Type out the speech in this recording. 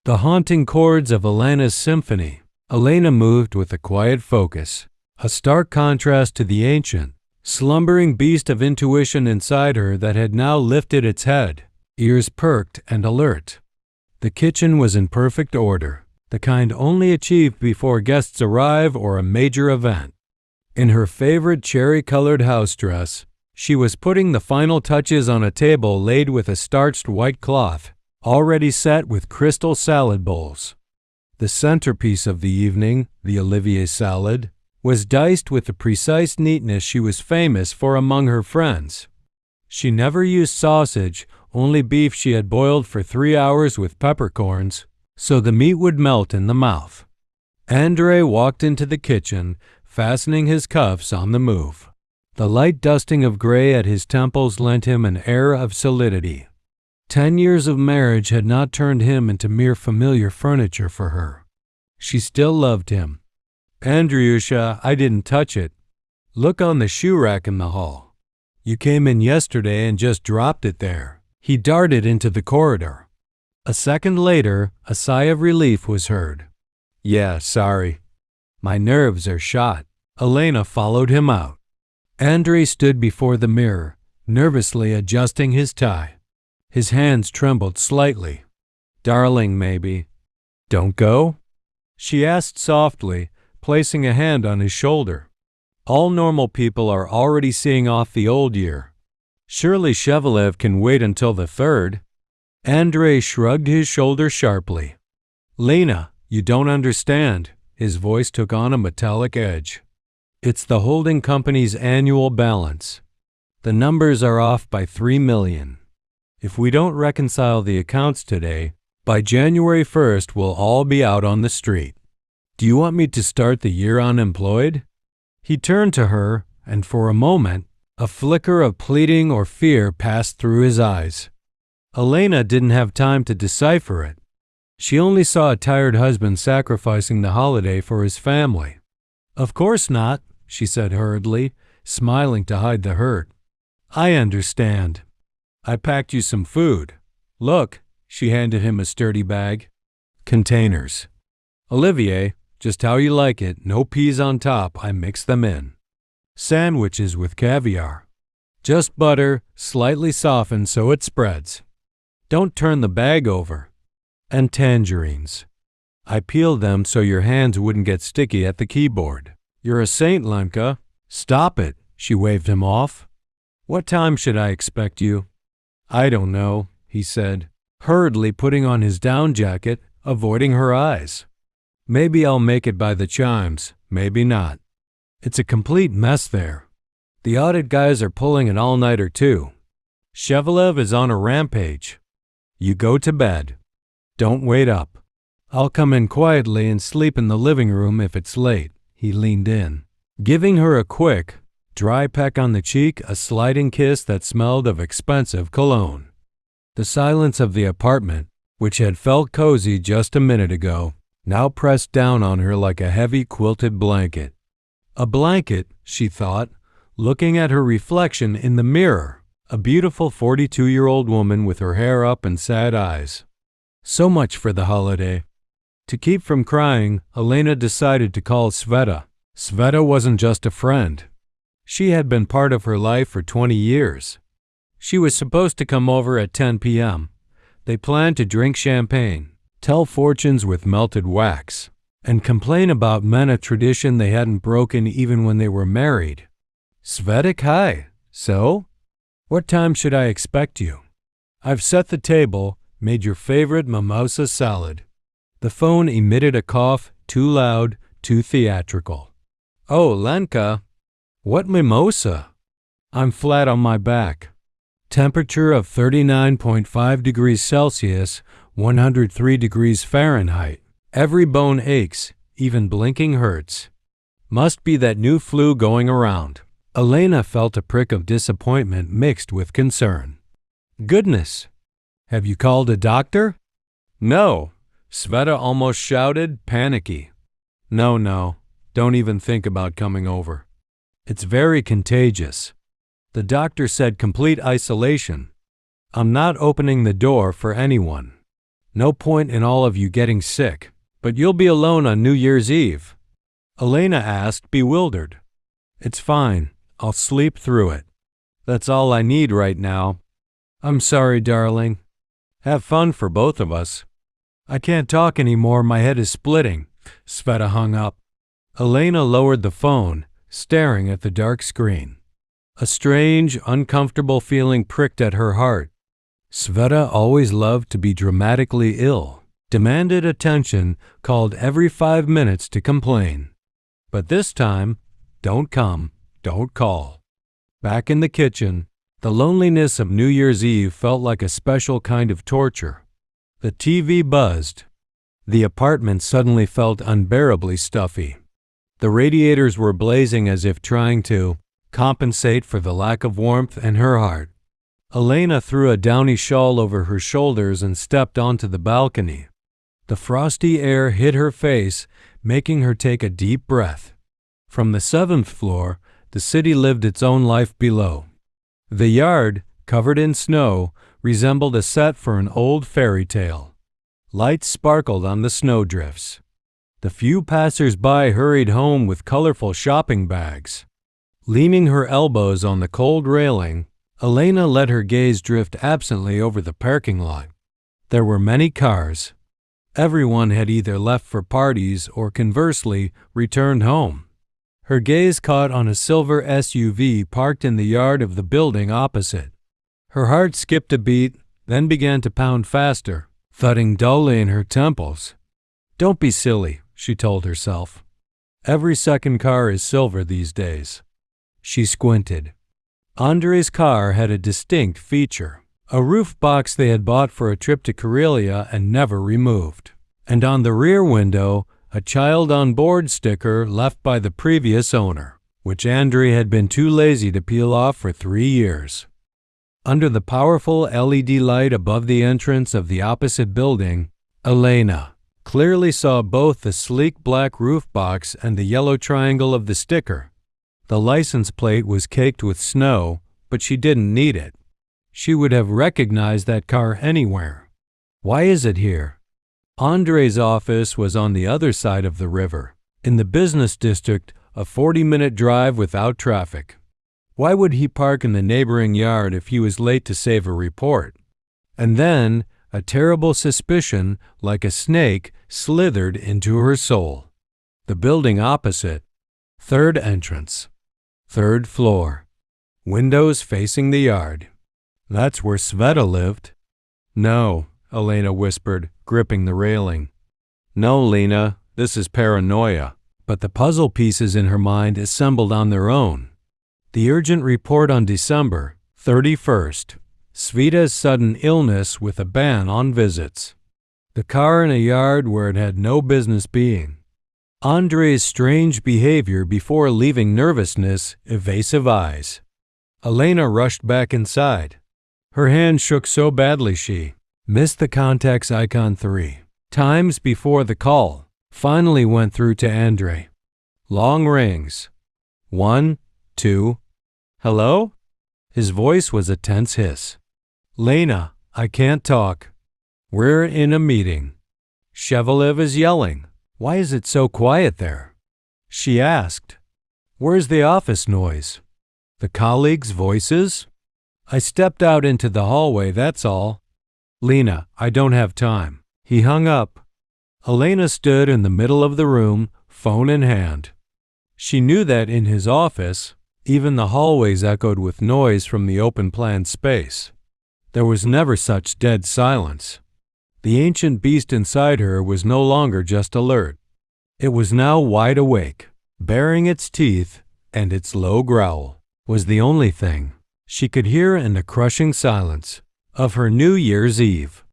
The haunting chords of Elena's symphony. Elena moved with a quiet focus, a stark contrast to the ancient, slumbering beast of intuition inside her that had now lifted its head, ears perked and alert. The kitchen was in perfect order, the kind only achieved before guests arrive or a major event. In her favorite cherry-colored house dress, she was putting the final touches on a table laid with a starched white cloth, already set with crystal salad bowls. The centerpiece of the evening, the Olivier salad, was diced with the precise neatness she was famous for among her friends. She never used sausage, only beef she had boiled for 3 hours with peppercorns, so the meat would melt in the mouth. André walked into the kitchen, fastening his cuffs on the move. The light dusting of gray at his temples lent him an air of solidity. 10 years of marriage had not turned him into mere familiar furniture for her. She still loved him. "Andriusha, I didn't touch it. Look on the shoe rack in the hall. You came in yesterday and just dropped it there." He darted into the corridor. A second later, a sigh of relief was heard. "Yeah, sorry. My nerves are shot." Elena followed him out. André stood before the mirror, nervously adjusting his tie. His hands trembled slightly. "Darling, maybe." "Don't go?" she asked softly, placing a hand on his shoulder. "All normal people are already seeing off the old year. Surely Shevelev can wait until the 3rd. André shrugged his shoulders sharply. "Lena, you don't understand." His voice took on a metallic edge. "It's the holding company's annual balance. The numbers are off by 3 million. If we don't reconcile the accounts today, by January 1st we'll all be out on the street. Do you want me to start the year unemployed?" He turned to her, and for a moment, a flicker of pleading or fear passed through his eyes. Elena didn't have time to decipher it. She only saw a tired husband sacrificing the holiday for his family. "Of course not," she said hurriedly, smiling to hide the hurt. "I understand. I packed you some food. Look," she handed him a sturdy bag. "Containers. Olivier, just how you like it, no peas on top, I mix them in. Sandwiches with caviar. Just butter, slightly softened so it spreads. Don't turn the bag over. And tangerines. I peeled them so your hands wouldn't get sticky at the keyboard. You're a saint, Lenka." "Stop it," she waved him off. "What time should I expect you?" "I don't know," he said, hurriedly putting on his down jacket, avoiding her eyes. "Maybe I'll make it by the chimes, maybe not. It's a complete mess there. The audit guys are pulling an all-nighter too. Shevelev is on a rampage. You go to bed. Don't wait up. I'll come in quietly and sleep in the living room if it's late." He leaned in, giving her a quick, dry peck on the cheek, a sliding kiss that smelled of expensive cologne. The silence of the apartment, which had felt cozy just a minute ago, now pressed down on her like a heavy quilted blanket. A blanket, she thought, looking at her reflection in the mirror, a beautiful 42-year-old woman with her hair up and sad eyes. So much for the holiday. To keep from crying, Elena decided to call Sveta. Sveta wasn't just a friend. She had been part of her life for 20 years. She was supposed to come over at 10 p.m. They planned to drink champagne, tell fortunes with melted wax, and complain about men a tradition they hadn't broken even when they were married. "Svetik, hi. So? What time should I expect you? I've set the table, made your favorite mimosa salad." The phone emitted a cough, too loud, too theatrical. "Oh, Lenka. What mimosa?" "I'm flat on my back. Temperature of 39.5 degrees Celsius, 103 degrees Fahrenheit. Every bone aches, even blinking hurts. Must be that new flu going around." Elena felt a prick of disappointment mixed with concern. "Goodness! Have you called a doctor?" "No," Sveta almost shouted, panicky. No, don't even think about coming over. It's very contagious. The doctor said complete isolation. I'm not opening the door for anyone. No point in all of you getting sick, but you'll be alone on New Year's Eve. Elena asked, bewildered. It's fine. I'll sleep through it. That's all I need right now. I'm sorry, darling. Have fun for both of us. I can't talk anymore. My head is splitting. Sveta hung up. Elena lowered the phone, staring at the dark screen. A strange, uncomfortable feeling pricked at her heart. Sveta always loved to be dramatically ill, demanded attention, called every 5 minutes to complain. But this time, don't come, don't call. Back in the kitchen, the loneliness of New Year's Eve felt like a special kind of torture. The TV buzzed. The apartment suddenly felt unbearably stuffy. The radiators were blazing as if trying to compensate for the lack of warmth in her heart. Elena threw a downy shawl over her shoulders and stepped onto the balcony. The frosty air hit her face, making her take a deep breath. From the 7th floor, the city lived its own life below. The yard, covered in snow, resembled a set for an old fairy tale. Lights sparkled on the snowdrifts. The few passers-by hurried home with colorful shopping bags. Leaning her elbows on the cold railing, Elena let her gaze drift absently over the parking lot. There were many cars. Everyone had either left for parties or, conversely, returned home. Her gaze caught on a silver SUV parked in the yard of the building opposite. Her heart skipped a beat, then began to pound faster, thudding dully in her temples. Don't be silly, she told herself. Every second car is silver these days. She squinted. Andrei's car had a distinct feature, a roof box they had bought for a trip to Karelia and never removed. And on the rear window, a child on board sticker left by the previous owner, which Andrei had been too lazy to peel off for 3 years. Under the powerful LED light above the entrance of the opposite building, Elena clearly saw both the sleek black roof box and the yellow triangle of the sticker. The license plate was caked with snow, but she didn't need it. She would have recognized that car anywhere. Why is it here? Andrei's office was on the other side of the river, in the business district, a 40-minute drive without traffic. Why would he park in the neighboring yard if he was late to save a report? And then, a terrible suspicion, like a snake, slithered into her soul. The building opposite. 3rd entrance. 3rd floor. Windows facing the yard. That's where Sveta lived. No, Elena whispered, gripping the railing. No, Lena, this is paranoia. But the puzzle pieces in her mind assembled on their own. The urgent report on December 31st. Sveta's sudden illness with a ban on visits. The car in a yard where it had no business being. Andrei's strange behavior before leaving nervousness, evasive eyes. Elena rushed back inside. Her hand shook so badly she missed the contacts icon 3 times before the call finally went through to Andrei. Long rings. 1, 2. Hello? His voice was a tense hiss. Lena, I can't talk. We're in a meeting. Shevelev is yelling. Why is it so quiet there? She asked. Where's the office noise? The colleagues' voices? I stepped out into the hallway, that's all. Lena, I don't have time. He hung up. Elena stood in the middle of the room, phone in hand. She knew that in his office, even the hallways echoed with noise from the open-plan space. There was never such dead silence. The ancient beast inside her was no longer just alert. It was now wide awake, baring its teeth, and its low growl was the only thing she could hear in the crushing silence of her New Year's Eve.